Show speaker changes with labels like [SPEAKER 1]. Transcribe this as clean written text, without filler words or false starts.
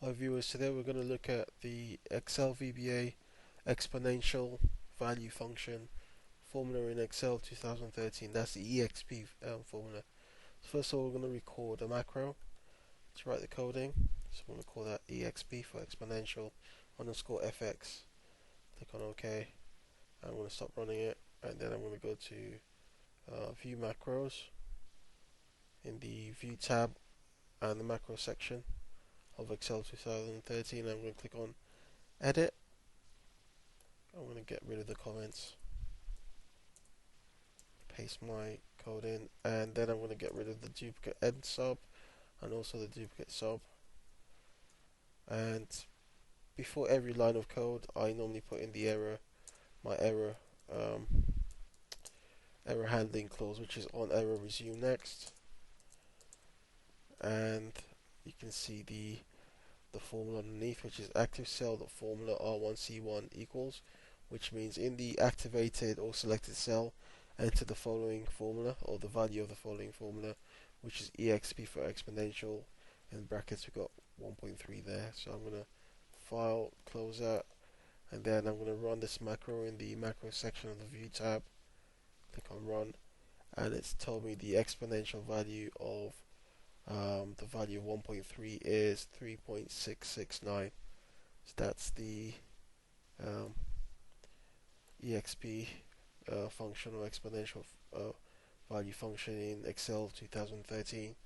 [SPEAKER 1] Hi viewers, today we're going to look at the Excel VBA exponential value function formula in Excel 2013. That's the EXP formula. So first of all, we're going to record a macro to write the coding. So I'm going to call that EXP for exponential underscore FX. Click on OK. I'm going to stop running it, and then I'm going to go to View Macros in the View tab and the macro section of Excel 2013. I'm going to click on Edit. I'm going to get rid of the comments, paste my code in, and then I'm going to get rid of the duplicate end sub and also the duplicate sub. And before every line of code, I normally put in the my error handling clause, which is on error resume next. And you can see the formula underneath, which is active cell.formula R1C1 equals, which means in the activated or selected cell, enter the following formula or the value of the following formula, which is EXP for exponential. In brackets, we've got 1.3 there. So I'm going to file, close that, and then I'm going to run this macro in the macro section of the View tab. Click on Run, and it's told me the exponential value of the value of 1.3 is 3.669. So that's the EXP function or exponential value function in Excel 2013.